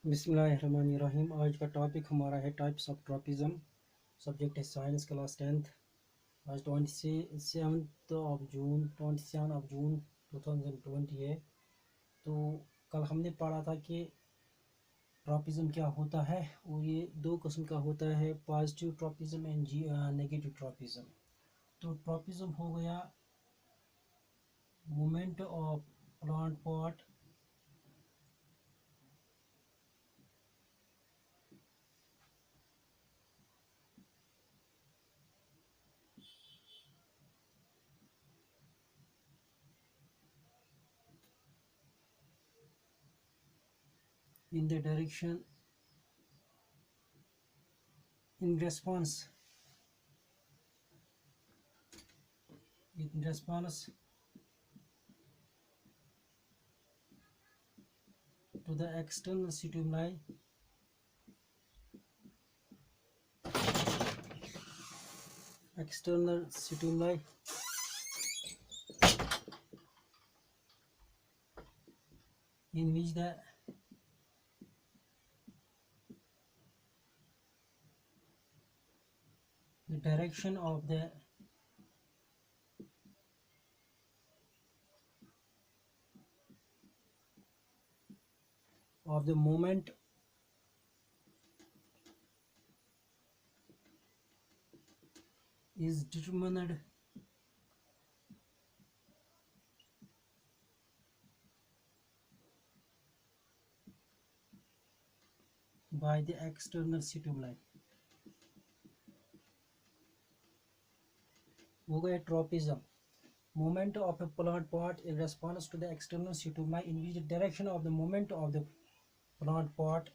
बिस्मिल्लाहिर्रहमानिर्रहीम। आज का टॉपिक हमारा है टाइप्स ऑफ ट्रॉपिज़म। सब्जेक्ट है साइंस, क्लास 10th। आज 27 ऑफ जून 2020 है। तो कल हमने पढ़ा था कि ट्रॉपिज़म क्या होता है, और ये दो किस्म का होता है, पॉजिटिव ट्रॉपिज़म एंड नेगेटिव ट्रॉपिज़म। तो ट्रॉपिज़म हो गया movement of plant pot in the direction in response to the external stimuli in which the direction of the movement is determined by the external stimuli। हो गया tropism. movement of a plant pot in response to the external stimuli in which the direction of the movement of the plant pot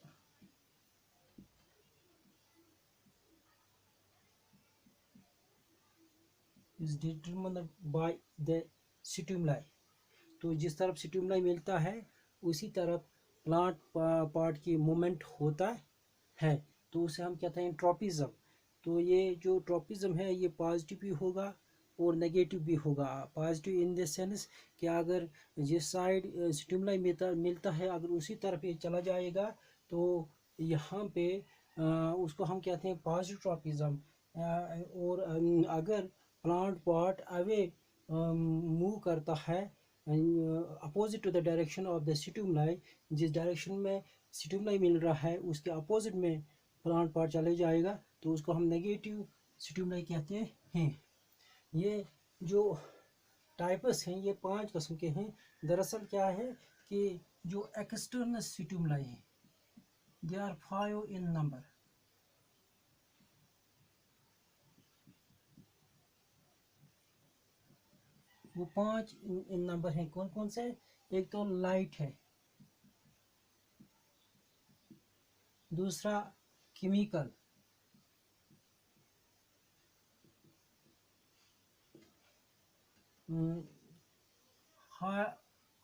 is determined by the stimuli। तो जिस तरफ stimuli मिलता है उसी तरफ plant part की movement होता है, तो उसे हम कहते हैं ट्रॉपिज्म। तो ये जो ट्रॉपिज्म है ये पॉजिटिव भी होगा और नेगेटिव भी होगा। पॉजिटिव इन द सेंस कि अगर जिस साइड स्टिमुलाई मिलता है अगर उसी तरफ ये चला जाएगा तो यहाँ पे उसको हम कहते हैं पॉजिटिव ट्रॉपिज्म। और अगर प्लांट पार्ट अवे मूव करता है opposite to the direction of the stimuli, जिस डायरेक्शन में स्टिमुलाई मिल रहा है उसके अपोजिट में प्लांट पार्ट चले जाएगा तो उसको हम नेगेटिव स्टिमुलाई कहते हैं। ये जो टाइप्स हैं ये 5 किस्म के हैं। दरअसल क्या है कि जो एक्सटर्नल स्टिमुलाई है दे आर 5 इन नंबर। वो 5 इन नंबर हैं। कौन कौन से? एक तो लाइट है, दूसरा केमिकल,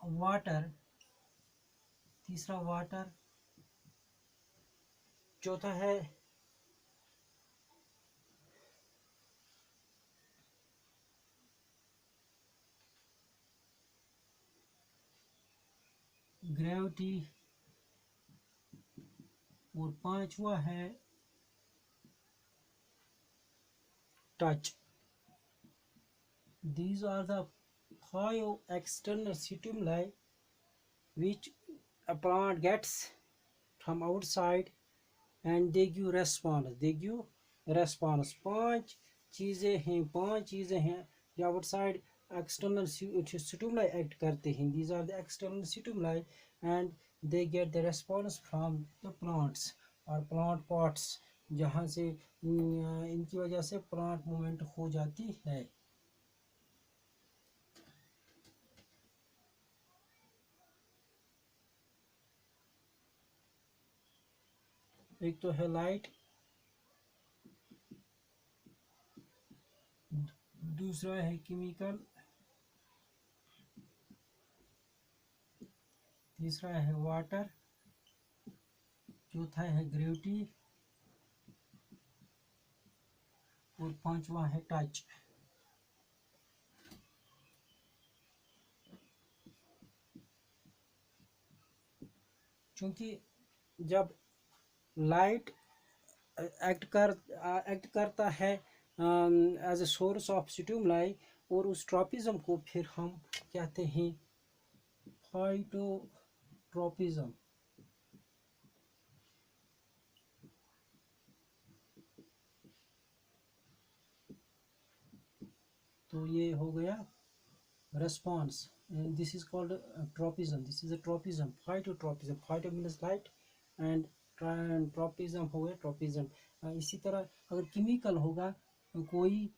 वाटर, तीसरा वाटर, चौथा है ग्रेविटी, और पांचवा है touch. These are the 5 external stimuli which a plant gets from outside and they give response। पांच चीज़ें हैं जो आउटसाइड एक्सटर्नल स्टिमुलाई एक्ट करते हैं। These are the external stimuli and they get the response from the plants और plant parts, जहाँ से इनकी वजह से प्लांट मूवमेंट हो जाती है। एक तो है लाइट, दूसरा है केमिकल, तीसरा है वाटर, चौथा है ग्रेविटी और पांचवा है टच। क्योंकि जब लाइट एक्ट करता है as a source of stimuli, और उस ट्रॉपिज्म को फिर हम कहते हैं फाइटोट्रॉपिज्म। तो ये हो गया response. This is called tropism. This is a tropism. Phytotropism. Phyto means light and tropism हो गया tropism. इसी तरह अगर केमिकल होगा कोई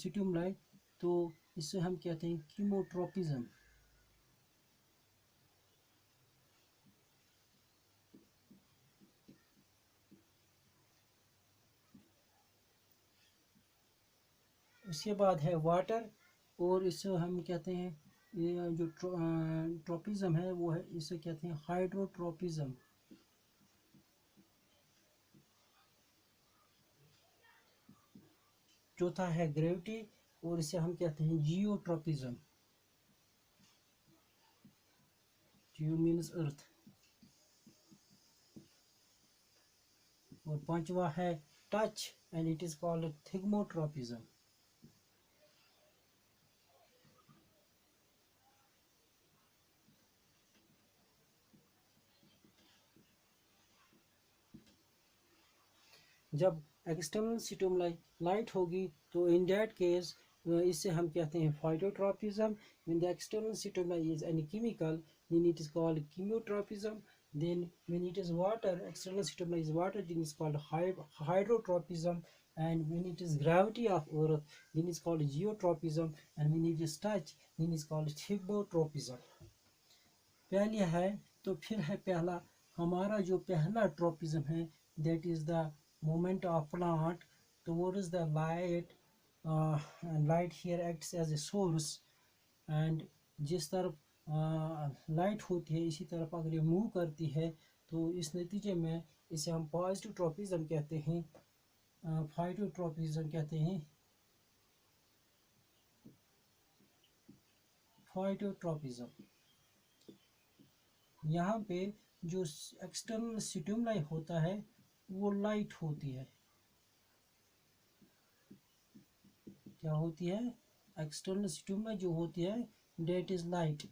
स्टिमुलाई, तो इसे हम कहते हैं कीमोट्रोपिज्म। उसके बाद है वाटर, और इसे हम कहते हैं, ये जो ट्रोपिज्म है वो है, इसे कहते हैं हाइड्रोट्रोपिज्म। चौथा है ग्रेविटी, और इसे हम कहते हैं जियोट्रोपिज्म। जियो मीन्स अर्थ। और पांचवा है touch, and it is called thigmotropism. जब एक्सटर्नल स्टिमुलाई लाइट होगी, तो इन दैट केस इससे हम कहते हैं phototropism. When the external stimuli is any chemical, then it is called chemotropism. then when it is water, external stimuli is water, then it's called hydrotropism. And when it is gravity of earth, then it's called geotropism. And when it is touch, then it's called thigmotropism. पहले है, तो फिर है पहला, हमारा जो पहला tropism है, that is the movement of plant towards the light. And light here acts as a source, and जिस तरफ लाइट होती है, इसी तरफ अगर ये मूव करती है, तो इस नतीजे में इसे हम पॉजिटिव ट्रोपिज्म कहते हैं, फाइटोट्रोपिज्म कहते हैं, फाइटोट्रोपिज्म। यहाँ पे जो एक्सटर्नल स्टिमुलाई होता है वो लाइट होती है। क्या होती है? एक्सटर्नल स्टिमुलाई जो होती है, डेट इज लाइट।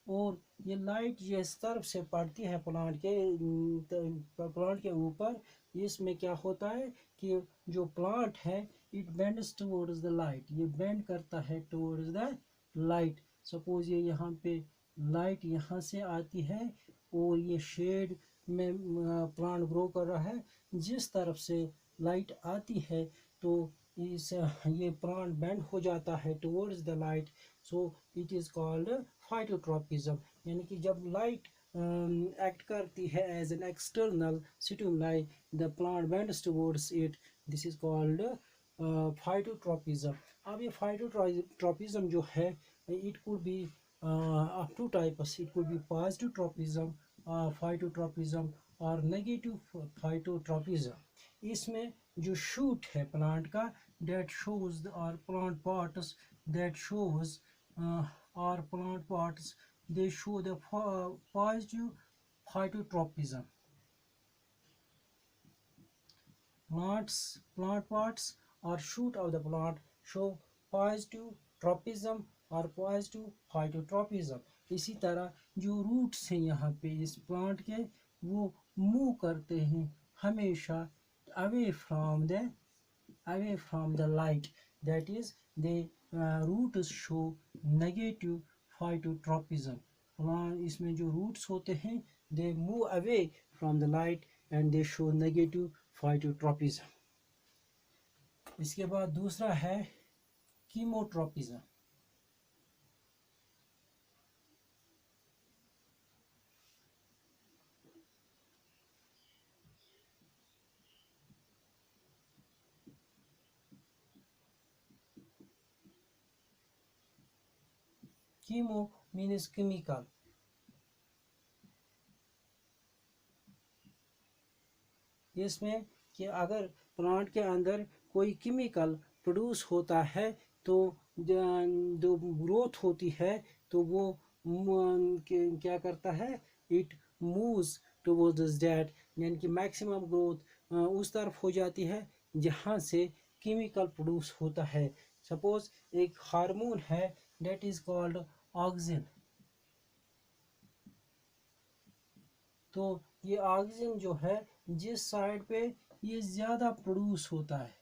और ये लाइट जिस तरफ से पड़ती है प्लांट के ऊपर, इसमें क्या होता है कि जो प्लांट है, it bends towards the light, ये बेंड करता है टुवर्ड्स द लाइट। सपोज ये यहाँ पे लाइट यहाँ से आती है, और ये शेड में प्लांट ग्रो कर रहा है, जिस तरफ से लाइट आती है, तो इस ये प्लांट बेंड हो जाता है towards the light. So it is called phototropism. यानी कि जब लाइट एक्ट करती है as an external stimuli, the plant bends towards it, this is called phototropism. अब ये फाइटोट्रॉपिज्म जो है, it could be of two types. It could be positive tropism, phytotropism, or negative phytotropism. इसमें जो shoot है plant का, that shows or plant parts that shows or plant parts, they show the positive phytotropism. Plant parts or shoot of the plant show positive tropism और positive फाइटोट्रॉपिज्म। इसी तरह जो roots हैं यहाँ पे इस प्लांट के, वो मूव करते हैं हमेशा away from the light, that is they roots show negative phototropism. Plant इसमें जो रूट्स होते हैं, they move away from the light and they show negative phototropism. इसके बाद दूसरा है कीमोट्रॉपिज्म। Chemo means chemical. इसमें कि अगर प्लांट के अंदर कोई केमिकल प्रोड्यूस होता है, तो जो ग्रोथ होती है, तो वो क्या करता है, इट moves towards that, यानी कि मैक्सिमम ग्रोथ उस तरफ हो जाती है जहाँ से केमिकल प्रोड्यूस होता है। सपोज एक हार्मोन है that is called ऑक्सिन। तो ये ऑक्सीजन जो है जिस साइड पे ये ज़्यादा प्रोड्यूस होता है,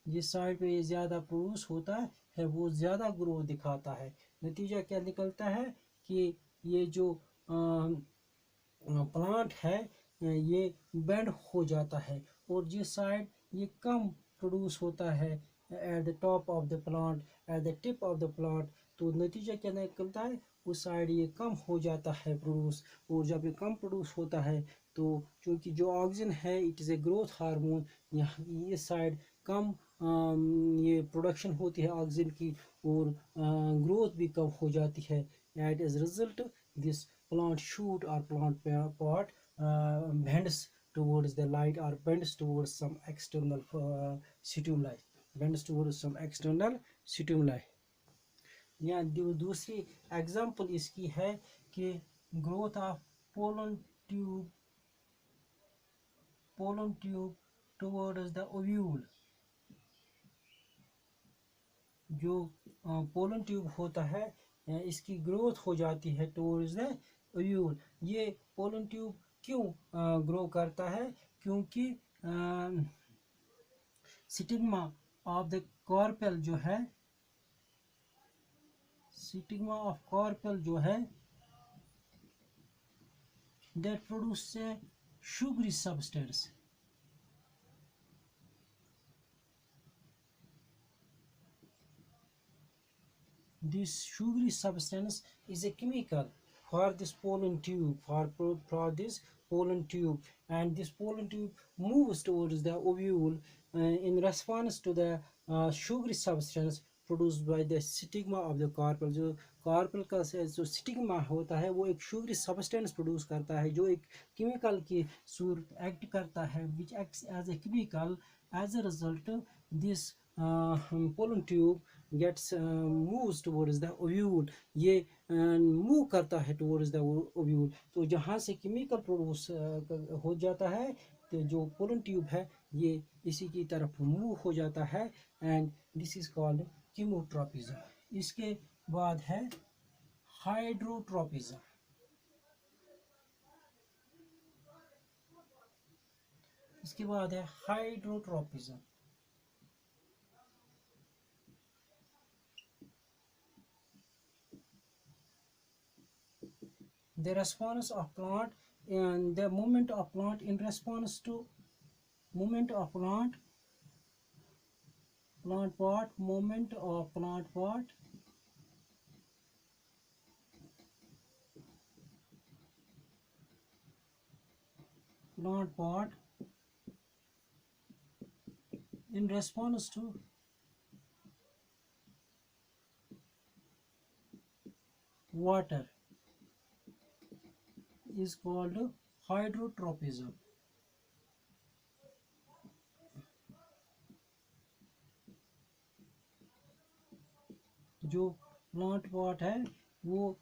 जिस साइड पे ये ज़्यादा प्रोड्यूस होता है वो ज़्यादा ग्रोथ दिखाता है। नतीजा क्या निकलता है कि ये जो प्लांट है ये बेंड हो जाता है, और जिस साइड ये कम प्रोड्यूस होता है at the top of the plant, at the tip of the plant, तो नतीजा क्या निकलता है उस साइड ये कम हो जाता है प्रोड्यूस। और जब ये कम प्रोड्यूस होता है तो चूँकि जो ऑक्सीजन है it is a growth hormone, यहाँ ये साइड कम ये प्रोडक्शन होती है ऑक्सीजन की, और ग्रोथ भी कम हो जाती है। At as result this plant shoot or plant pot bends towards the light or bends towards some external stimuli, bends towards some external stimuli। या दूसरी एग्जांपल इसकी है कि growth of pollen tube towards the ovule. जो pollen tube होता है इसकी growth हो जाती है टुवर्ड्स द ओव्यूल। ये पोलन ट्यूब क्यों ग्रो करता है? क्योंकि स्टिग्मा ऑफ द कार्पेल जो है, स्टिग्मा ऑफ कार्पेल जो है that produce a sugary substance। This sugary substance is a chemical for this pollen tube, for this pollen tube, and this pollen tube moves towards the ovule in response to the sugary substance produced by the stigma of the carpel। जो carpel का जो stigma होता है वो एक sugary substance produce करता है जो एक केमिकल की सूरत एक्ट करता है, which acts as a chemical. As a result this pollen tube gets moves towards the ovule. ये मूव करता है टुवर्ड्स द ओव्यूल। तो जहाँ से केमिकल प्रोड्यूस हो जाता है तो जो पोलन ट्यूब है ये इसी की तरफ मूव हो जाता है, and this is called chemotropism. इसके बाद है हाइड्रोट्रोपिज्म। इसके बाद है hydrotropism. The response of plant and the movement of plant in response to movement of plant pot, movement of plant pot, plant pot in response to water is called hydrotropism। जो plant pot है वो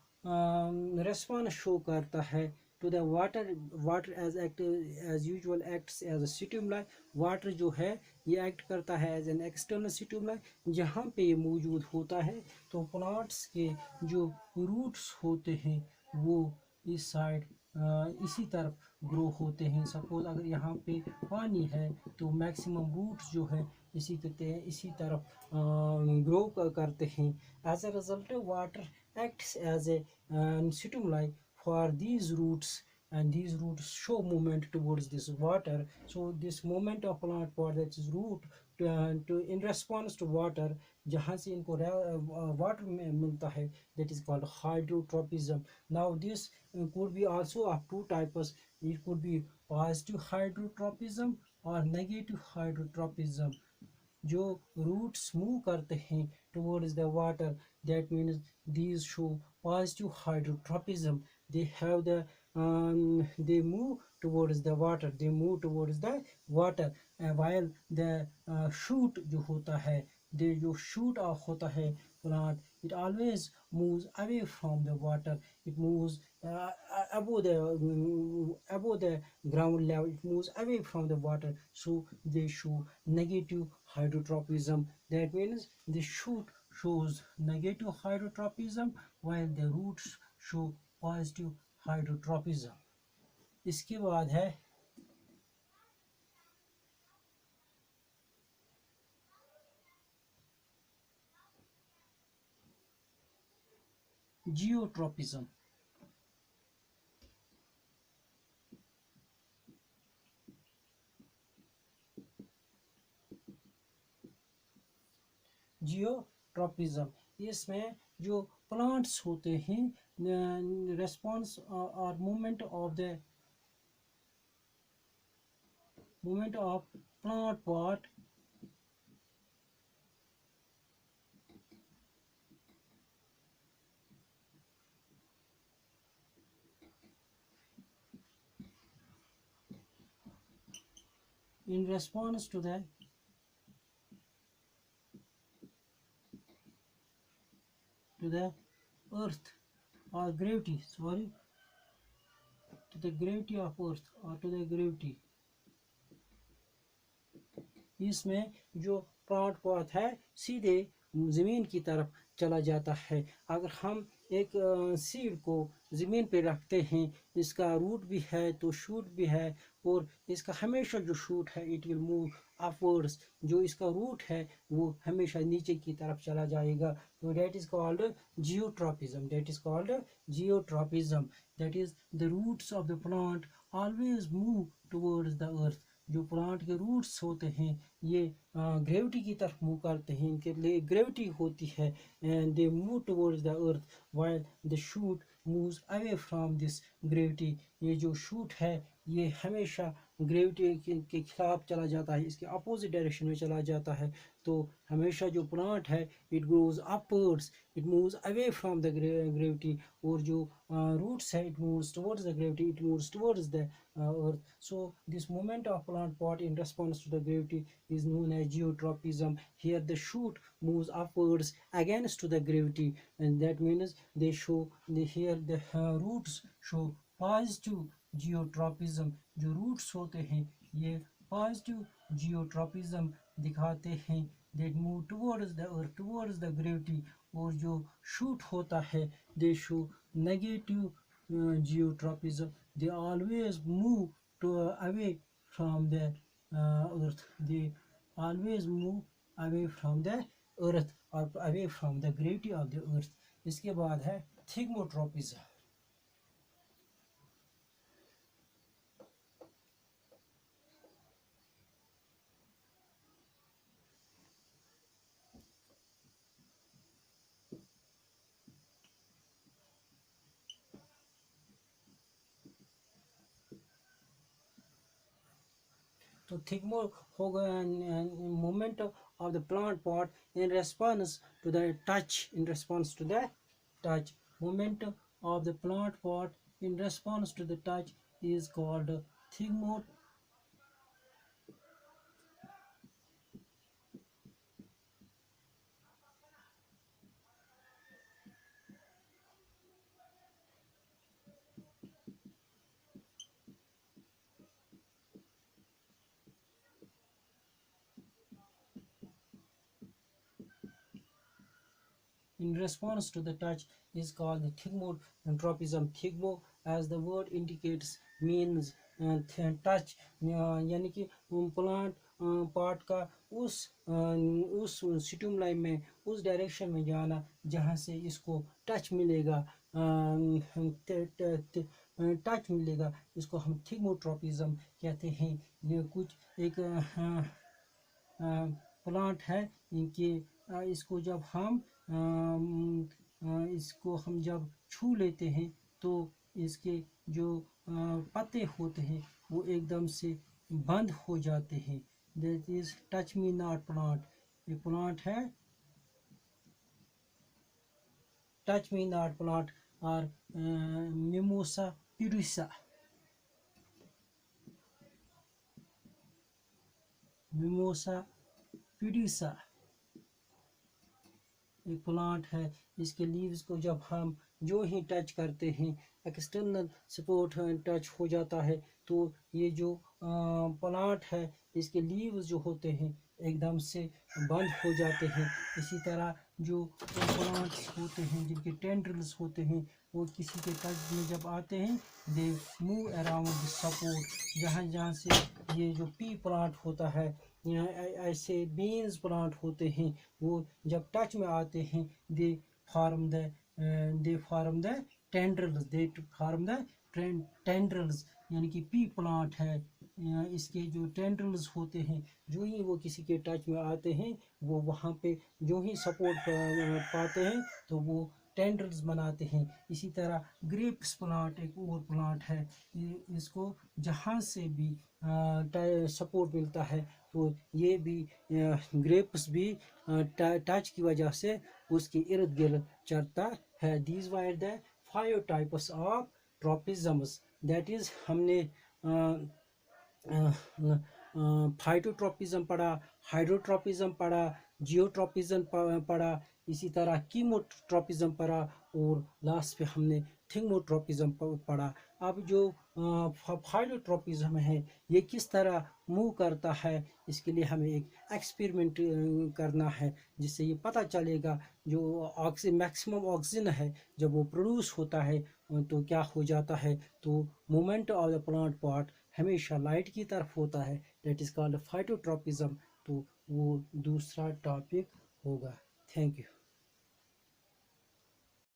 response show करता है to the water. Water as act as usual acts as a stimuli. Water जो है ये act करता है एज एन एक्सटर्नल स्टिमुलाई जहाँ पे ये मौजूद होता है। तो प्लांट्स के जो रूट्स होते हैं वो इस साइड इसी तरफ ग्रो होते हैं। सपोज अगर यहाँ पे पानी है तो मैक्सिमम रूट्स जो है इसी तरफ ग्रो करते हैं। As a result water acts as a stimuli for these roots, and these roots show movement towards this water। So this movement of plant pot, that is root to in response to water, जहाँ से इनको water मिलता है, that is called hydrotropism। Now this could be also of two types। It could be positive hydrotropism or negative hydrotropism। जो roots move करते हैं towards the water, that means these show positive hydrotropism। they have the they move towards the water, they move towards the water, while the shoot जो होता है, जो shoot off होता है plant, it always moves away from the water. It moves above the ground level. It moves away from the water. So they show negative hydrotropism. That means the shoot shows negative hydrotropism while the roots show positive hydrotropism. इसके बाद है geotropism. Geotropism इसमें जो plants होते हैं, response और movement of plant part in response to the earth or gravity, sorry, to the gravity of earth or to the gravity. इसमें जो प्लांट पॉट है सीधे ज़मीन की तरफ चला जाता है. अगर हम एक सीड को ज़मीन पे रखते हैं, इसका रूट भी है तो शूट भी है, और इसका हमेशा जो शूट है इट विल मूव अपवर्ड्स. जो इसका रूट है वो हमेशा नीचे की तरफ चला जाएगा. तो that is called geotropism. That is the roots of the plant always move towards the earth. जो प्लांट के रूट्स होते हैं ये ग्रेविटी की तरफ मूव करते हैं, इनके लिए ग्रेविटी होती है, and they move towards the earth while the shoot moves away from this gravity. ये जो शूट है ये हमेशा ग्रेविटी के खिलाफ चला जाता है, इसके अपोजिट डायरेक्शन में चला जाता है. तो हमेशा जो प्लांट है it goes upwards, it moves away from the gravity, और जो रूट्स है it moves towards the gravity, it moves towards the earth. So this movement of plant pot in response to the gravity is known as geotropism. Here the shoot moves upwards against to the gravity, and that means they show here the roots show positive geotropism. जो roots होते हैं ये positive geotropism दिखाते हैं. They move towards the earth, towards the gravity. और जो shoot होता है they show negative geotropism. They always move away from the earth. They always move away from the earth or away from the gravity of the earth. इसके बाद है thigmotropism. तो थिग्मो होगा movement of the plant pot in response to the touch. Movement of the plant pot in response to the touch is called thigmo. In response to the touch is called the thigmotropism. Thigmo, as the word indicates, means touch, यानी कि plant part का उस stimuli में उस direction में जाना जहाँ से इसको टच मिलेगा, टच मिलेगा, इसको हम थिग्मोट्रोपिज्म कहते हैं. ये कुछ एक प्लांट है इनके इसको जब हम जब छू लेते हैं तो इसके जो पत्ते होते हैं वो एकदम से बंद हो जाते हैं. That is touch me not plant. ये प्लांट है टच मी नॉट प्लांट और मिमोसा पिरुसा. मिमोसा पिरुसा एक प्लांट है, इसके लीव्स को जब हम जो ही टच करते हैं, एक्सटर्नल सपोर्ट टच हो जाता है, तो ये जो प्लांट है इसके लीव्स जो होते हैं एकदम से बंद हो जाते हैं। इसी तरह जो प्लांट्स होते हैं जिनके टेंड्रिल्स होते हैं वो किसी के टच में जब आते हैं, they move around the support. जहाँ जहाँ से ये जो पी प्लांट होता है, ऐसे बीन्स प्लांट होते हैं, वो जब टच में आते हैं, they form the tendrils, they form the tendrils, यानी कि पी प्लांट है, इसके जो टेंड्रिल्स होते हैं, जो ही वो किसी के टच में आते हैं, वो वहाँ पे जो ही सपोर्ट पाते हैं तो वो टेंड्रिल्स बनाते हैं। इसी तरह ग्रेप्स प्लांट एक और प्लांट है, इसको जहाँ से भी सपोर्ट मिलता है, तो ये भी ग्रेप्स भी टच की वजह से उसके इर्द गिर्द चलता है। These were the 5 types of tropisms, that is हमने फाइटोट्रोपिज्म पढ़ा, हाइड्रोट्रोपिज्म पढ़ा, जियोट्रोपिज्म पढ़ा, इसी तरह कीमोट्रोपिज्म पढ़ा, और लास्ट पे हमने थिग्मोट्रोपिज्म पढ़ा। अब जो फाइटोट्रोपिज्म है ये किस तरह मूव करता है, इसके लिए हमें एक एक्सपेरिमेंट करना है, जिससे ये पता चलेगा जो मैक्सिमम ऑक्सीजन है जब वो प्रोड्यूस होता है तो क्या हो जाता है। तो movement of the plant part हमेशा लाइट की तरफ होता है, दैट इज़ कॉल्ड फाइटोट्रोपिज्म। तो वो दूसरा टॉपिक होगा। Thank you.